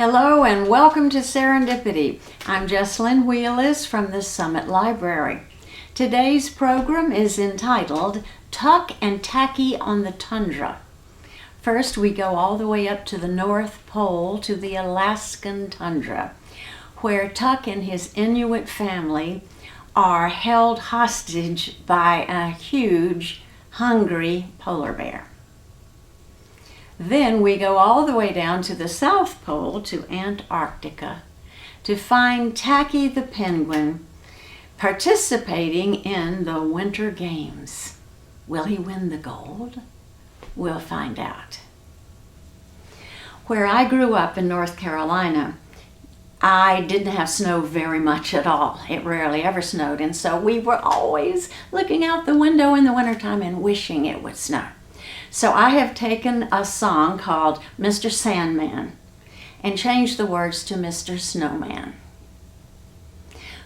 Hello and welcome to Serendipity. I'm Jessalyn Wheelis from the Summit Library. Today's program is entitled Tuck and Tacky on the Tundra. First, we go all the way up to the North Pole to the Alaskan tundra, where Tuck and his Inuit family are held hostage by a huge, hungry polar bear. Then we go all the way down to the South Pole to Antarctica to find Tacky the penguin participating in the Winter Games. Will he win the gold? We'll find out. Where I grew up in North Carolina, I didn't have snow very much at all. It rarely ever snowed, and so we were always looking out the window in the wintertime and wishing it would snow. So I have taken a song called Mr. Sandman and changed the words to Mr. Snowman.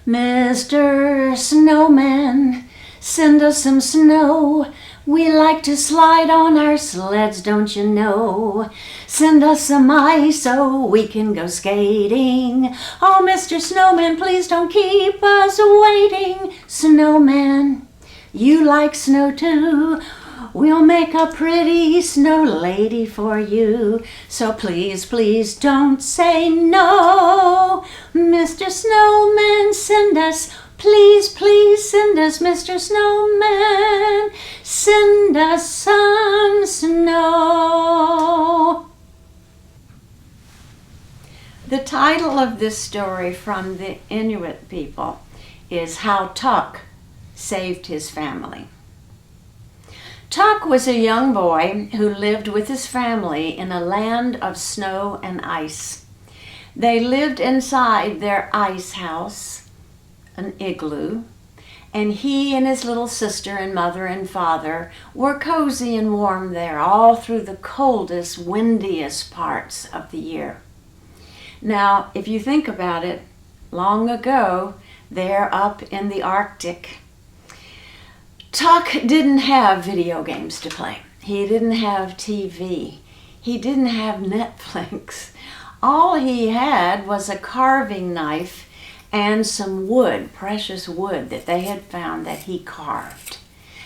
Mr. Snowman, send us some snow. We like to slide on our sleds, don't you know? Send us some ice so we can go skating. Oh, Mr. Snowman, please don't keep us waiting. Snowman, you like snow too. We'll make a pretty snow lady for you. So please, please don't say no. Mr. Snowman, send us. Please, please send us, Mr. Snowman. Send us some snow. The title of this story from the Inuit people is How Tuck Saved His Family. Tuck was a young boy who lived with his family in a land of snow and ice. They lived inside their ice house, an igloo, and he and his little sister and mother and father were cozy and warm there all through the coldest, windiest parts of the year. Now, if you think about it, long ago, there up in the Arctic, Tuck didn't have video games to play. He didn't have TV. He didn't have Netflix. All he had was a carving knife and some wood, precious wood that they had found that he carved.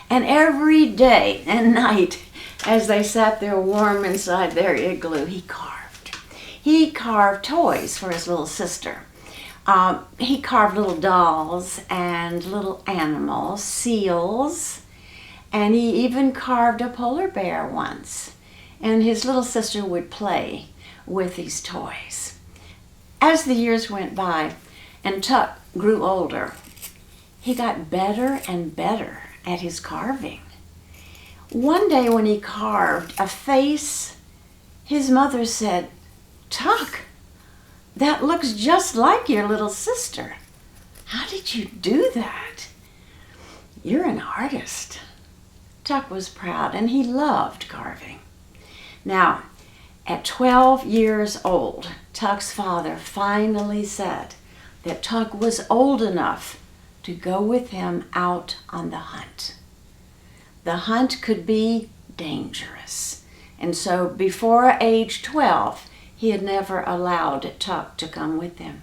And every day and night, as they sat there warm inside their igloo, he carved. He carved toys for his little sister. He carved little dolls and little animals, seals, and he even carved a polar bear once. And his little sister would play with these toys. As the years went by and Tuck grew older, he got better and better at his carving. One day when he carved a face, his mother said, "Tuck, that looks just like your little sister. How did you do that? You're an artist." Tuck was proud and he loved carving. Now, at 12 years old, Tuck's father finally said that Tuck was old enough to go with him out on the hunt. The hunt could be dangerous, and so before age 12, he had never allowed Tuck to come with him.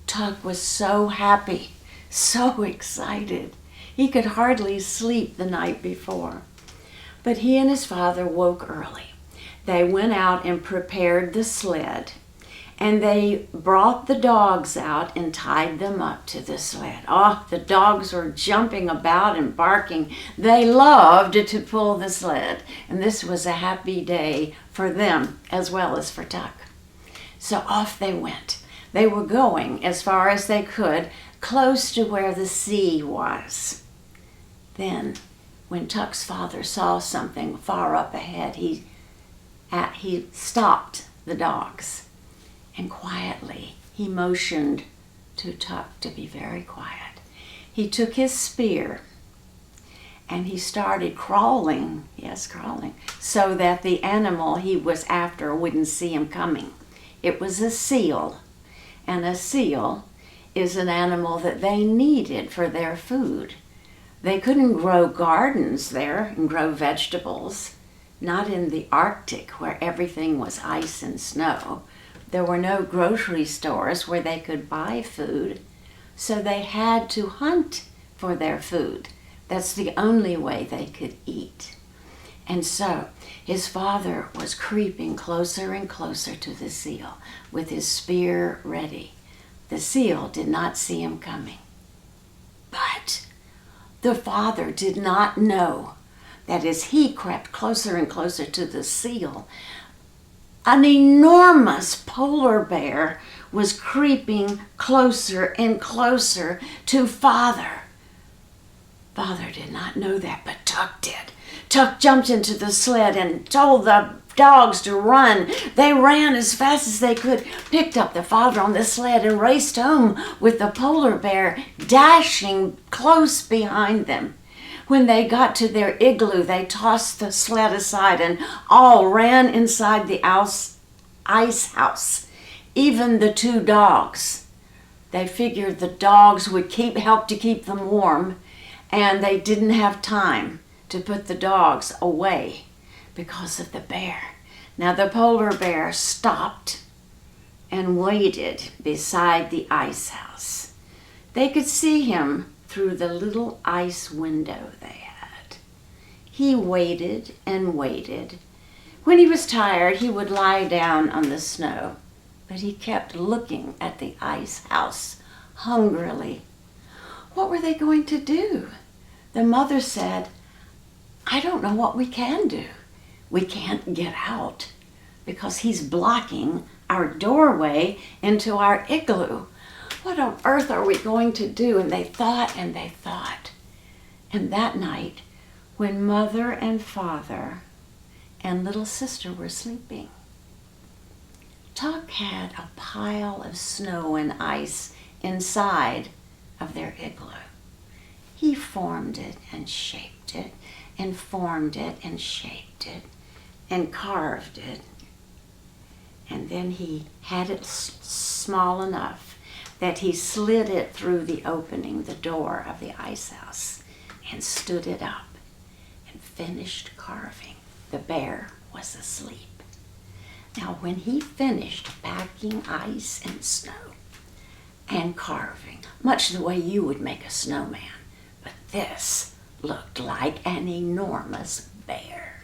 Tuck was so happy, so excited. He could hardly sleep the night before. But he and his father woke early. They went out and prepared the sled, and they brought the dogs out and tied them up to the sled. Oh, the dogs were jumping about and barking. They loved to pull the sled, and this was a happy day for them as well as for Tuck. So off they went. They were going as far as they could, close to where the sea was. Then, when Tuck's father saw something far up ahead, he stopped the dogs. And quietly, he motioned to Tuck to be very quiet. He took his spear and he started crawling, so that the animal he was after wouldn't see him coming. It was a seal, and a seal is an animal that they needed for their food. They couldn't grow gardens there and grow vegetables, not in the Arctic where everything was ice and snow. There were no grocery stores where they could buy food, so they had to hunt for their food. That's the only way they could eat. And so his father was creeping closer and closer to the seal with his spear ready. The seal did not see him coming. But the father did not know that as he crept closer and closer to the seal, an enormous polar bear was creeping closer and closer to Father. Father did not know that, but Tuck did. Tuck jumped into the sled and told the dogs to run. They ran as fast as they could, picked up the father on the sled and raced home with the polar bear dashing close behind them. When they got to their igloo, they tossed the sled aside and all ran inside the ice house, even the two dogs. They figured the dogs would help to keep them warm, and they didn't have time to put the dogs away because of the bear. Now the polar bear stopped and waited beside the ice house. They could see him through the little ice window they had. He waited and waited. When he was tired, he would lie down on the snow, but he kept looking at the ice house hungrily. What were they going to do? The mother said, I don't know what we can do. We can't get out because he's blocking our doorway into our igloo. What on earth are we going to do? And they thought and they thought. And that night, when mother and father and little sister were sleeping, Tuck had a pile of snow and ice inside of their igloo. He formed it and shaped it and formed it and shaped it and carved it. And then he had it small enough that he slid it through the opening, the door of the ice house, and stood it up and finished carving. The bear was asleep. Now when he finished packing ice and snow and carving, much the way you would make a snowman, but this looked like an enormous bear,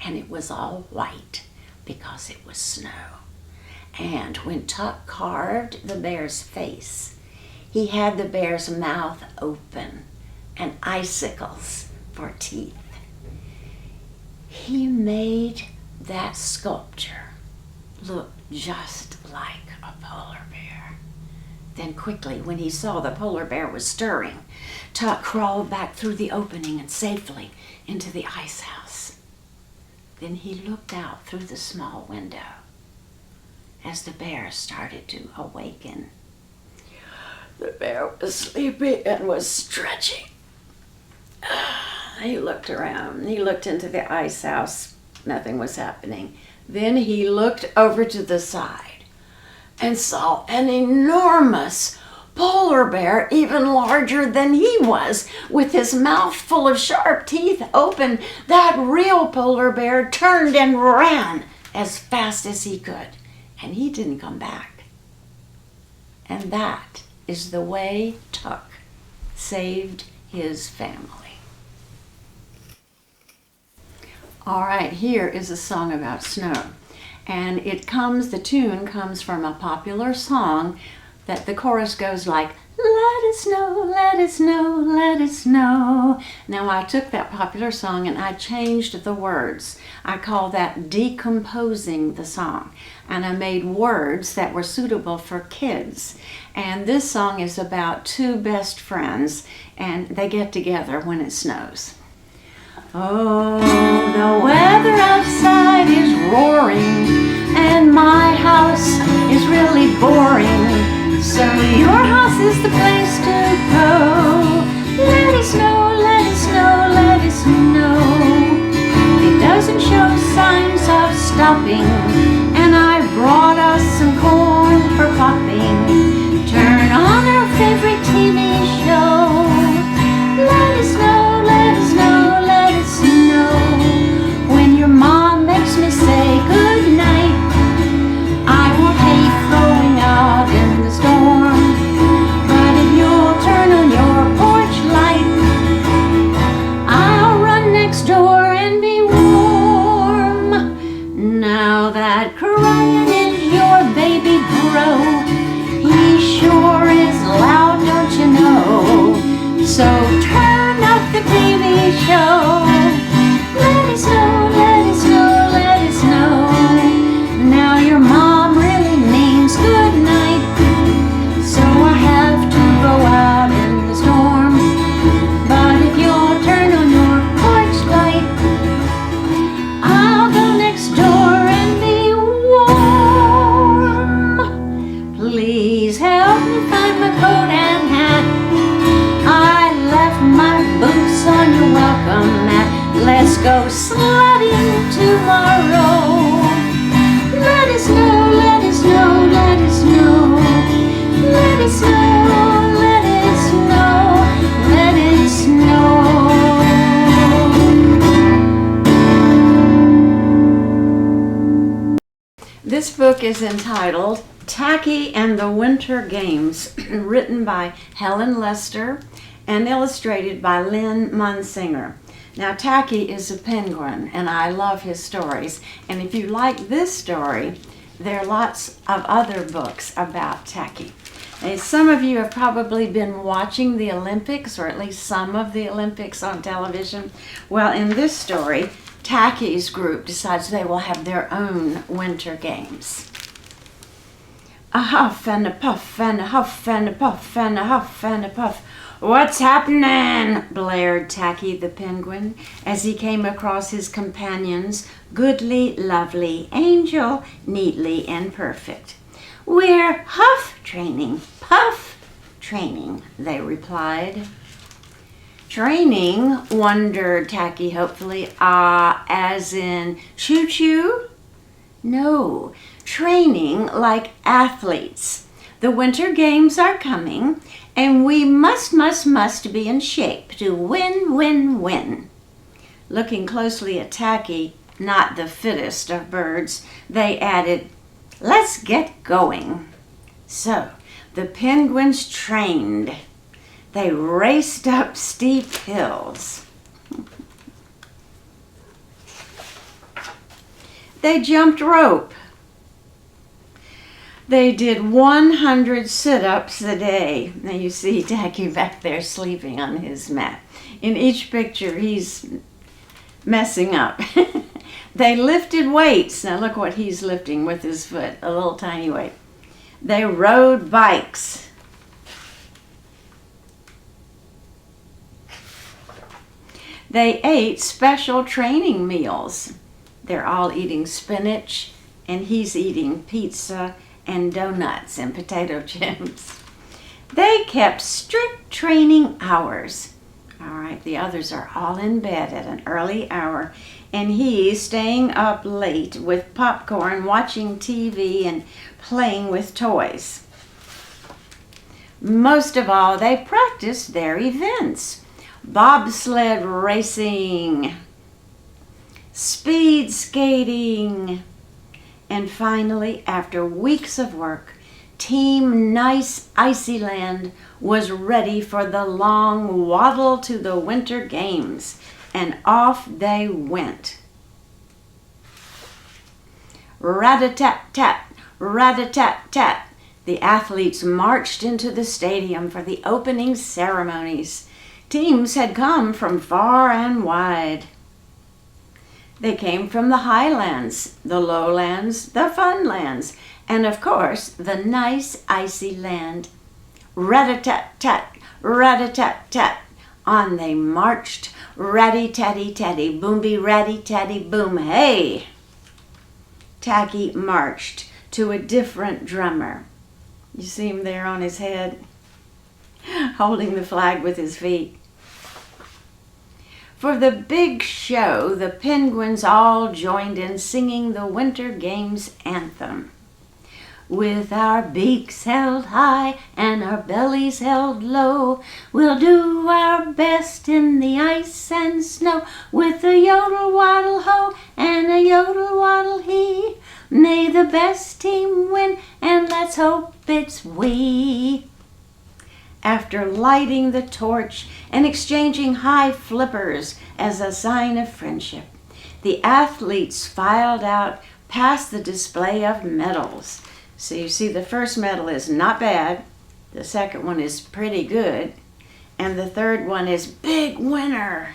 and it was all white because it was snow. And when Tuck carved the bear's face, he had the bear's mouth open and icicles for teeth. He made that sculpture look just like a polar bear. Then quickly, when he saw the polar bear was stirring, Tuck crawled back through the opening and safely into the ice house. Then he looked out through the small window as the bear started to awaken. The bear was sleepy and was stretching. He looked around. He looked into the ice house. Nothing was happening. Then he looked over to the side and saw an enormous polar bear, even larger than he was, with his mouth full of sharp teeth open. That real polar bear turned and ran as fast as he could, and he didn't come back. And that is the way Tuck saved his family. All right, here is a song about snow. And the tune comes from a popular song that the chorus goes like, let it snow, let it snow, let it snow. Now I took that popular song and I changed the words. I call that decomposing the song. And I made words that were suitable for kids. And this song is about two best friends and they get together when it snows. Oh, the weather outside is roaring and my house is really boring. So your house is the place to go. Let it snow, let it snow, let it snow. It doesn't show signs of stopping, and I brought us some corn for popping. Turn on our favorite TV show. Let it snow, let it snow, let it snow. When your mom makes me say good night, I will take tomorrow. Let us know, let us know, let us know. Let us know, let us know, let us know. This book is entitled Tacky and the Winter Games, written by Helen Lester and illustrated by Lynn Munsinger. Now, Tacky is a penguin, and I love his stories. And if you like this story, there are lots of other books about Tacky. And some of you have probably been watching the Olympics, or at least some of the Olympics on television. Well, in this story, Tacky's group decides they will have their own winter games. A huff and a puff and a huff and a puff and a huff and a puff. "What's happening?" blared Tacky the penguin as he came across his companions, goodly, lovely, angel, neatly, and perfect. "We're huff training, puff training," they replied. "Training?" wondered Tacky hopefully. As in choo-choo? No, training like athletes. The winter games are coming, and we must be in shape to win, win, win. Looking closely at Tacky, not the fittest of birds, they added, "Let's get going." So the penguins trained. They raced up steep hills. They jumped rope. They did 100 sit-ups a day. Now you see Tacky back there sleeping on his mat. In each picture, he's messing up. They lifted weights. Now look what he's lifting with his foot, a little tiny weight. They rode bikes. They ate special training meals. They're all eating spinach, and he's eating pizza and donuts and potato chips. They kept strict training hours. All right, the others are all in bed at an early hour, and he's staying up late with popcorn, watching TV, and playing with toys. Most of all, they practiced their events. Bobsled racing, speed skating, and finally, after weeks of work, Team Nice Icyland was ready for the long waddle to the Winter Games, and off they went. Rat-a-tat-tat, rat-a-tat-tat, the athletes marched into the stadium for the opening ceremonies. Teams had come from far and wide. They came from the highlands, the lowlands, the funlands, and of course, the nice icy land. Rat-a-tat-tat, rat-a-tat-tat, on they marched, ratty-tatty-tatty, boom-be-ratty-tatty-boom, hey! Tacky marched to a different drummer. You see him there on his head, holding the flag with his feet. For the big show, the penguins all joined in singing the Winter Games anthem. With our beaks held high and our bellies held low, we'll do our best in the ice and snow. With a yodel-waddle-ho and a yodel-waddle-hee, may the best team win, and let's hope it's we. After lighting the torch and exchanging high flippers as a sign of friendship, the athletes filed out past the display of medals. So you see the first medal is not bad, the second one is pretty good, and the third one is big winner.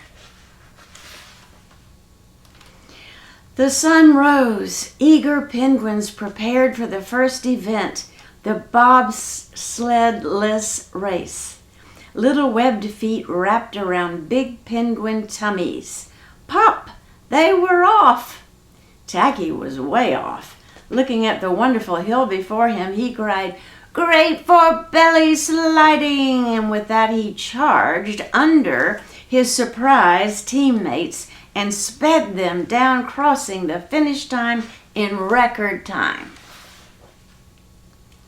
The sun rose. Eager penguins prepared for the first event, the bobsledless race. Little webbed feet wrapped around big penguin tummies. Pop! They were off! Tacky was way off. Looking at the wonderful hill before him, he cried, "Great for belly sliding!" And with that he charged under his surprised teammates and sped them down, crossing the finish time in record time.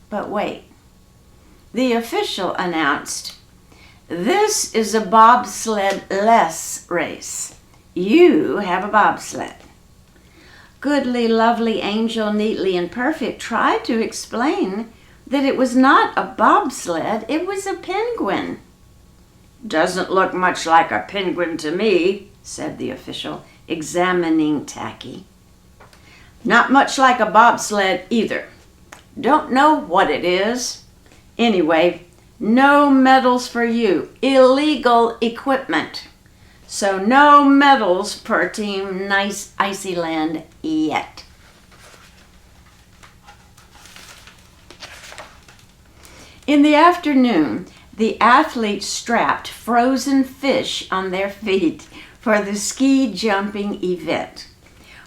But wait, the official announced, "This is a bobsled-less race. You have a bobsled." Goodly, lovely Angel, Neatly, and Perfect tried to explain that it was not a bobsled, it was a penguin. "Doesn't look much like a penguin to me," said the official, examining Tacky. "Not much like a bobsled either. Don't know what it is. Anyway, no medals for you. Illegal equipment. So no medals per Team Nice Icyland yet." In the afternoon, the athletes strapped frozen fish on their feet for the ski jumping event.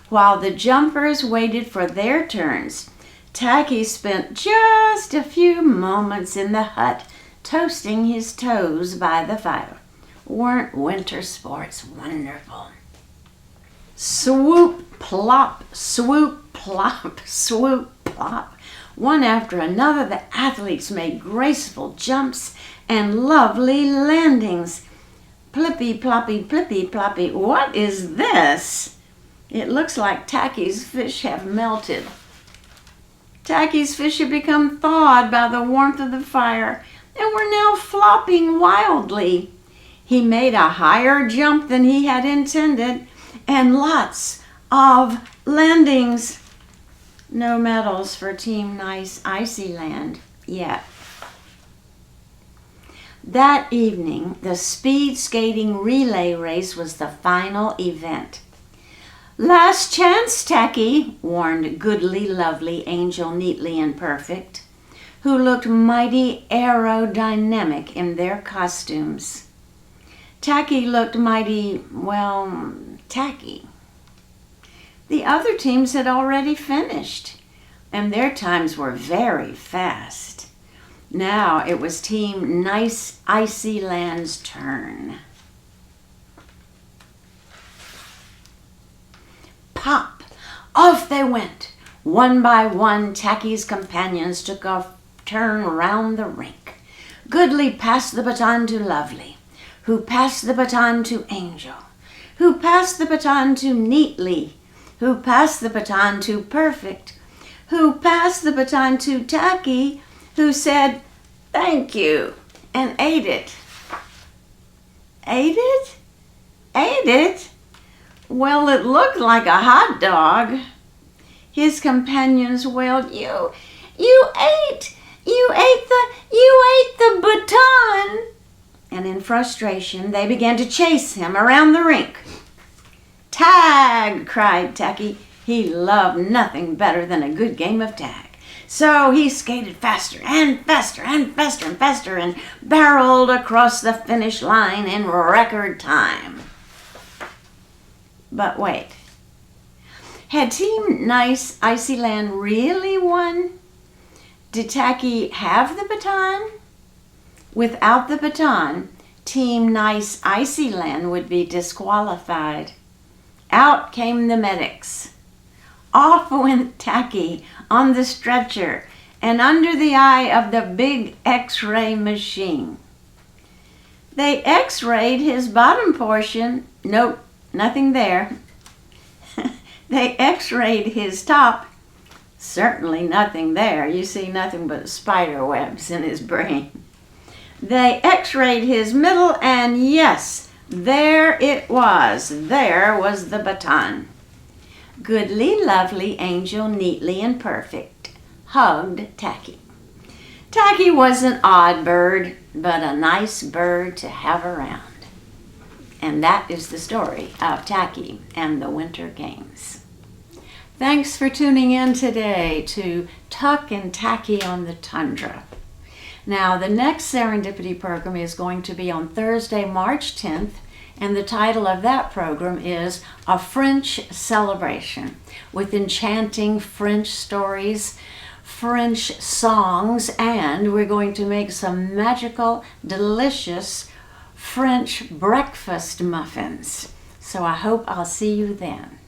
While the jumpers waited for their turns, Tacky spent just a few moments in the hut toasting his toes by the fire. Weren't winter sports wonderful? Swoop, plop, swoop, plop, swoop, plop. One after another, the athletes made graceful jumps and lovely landings. Plippy, ploppy, plippy, ploppy. What is this? It looks like Tacky's fish have melted. Tacky's fish had become thawed by the warmth of the fire and were now flopping wildly. He made a higher jump than he had intended and lots of landings. No medals for Team Nice Icyland yet. That evening, the speed skating relay race was the final event. "Last chance, Tacky," warned Goodly, Lovely, Angel, Neatly, and Perfect, who looked mighty aerodynamic in their costumes. Tacky looked mighty, well, tacky. The other teams had already finished, and their times were very fast. Now it was Team Nice Icyland's turn. Pop! Off they went. One by one, Tacky's companions took a turn round the rink. Goodly passed the baton to Lovely, who passed the baton to Angel, who passed the baton to Neatly, who passed the baton to Perfect, who passed the baton to Tacky, who said, "Thank you," and ate it. Ate it? Ate it? Well, it looked like a hot dog. His companions wailed, You ate the baton." And in frustration, they began to chase him around the rink. "Tag!" cried Tacky. He loved nothing better than a good game of tag. So he skated faster and faster and faster and faster and barreled across the finish line in record time. But wait, had Team Nice Icyland really won? Did Tacky have the baton? Without the baton, Team Nice Icyland would be disqualified. Out came the medics. Off went Tacky on the stretcher and under the eye of the big X-ray machine. They X-rayed his bottom portion. Nope, nothing there. They X-rayed his top. Certainly nothing there. You see nothing but spider webs in his brain. They X-rayed his middle, and yes, there it was. There was the baton. Goodly, Lovely, Angel, Neatly, and Perfect hugged Tacky. Tacky was an odd bird, but a nice bird to have around. And that is the story of Tacky and the Winter Games. Thanks for tuning in today to Tuck and Tacky on the Tundra. Now, the next Serendipity program is going to be on Thursday, March 10th, and the title of that program is A French Celebration, with enchanting French stories, French songs, and we're going to make some magical, delicious French breakfast muffins. So I hope I'll see you then.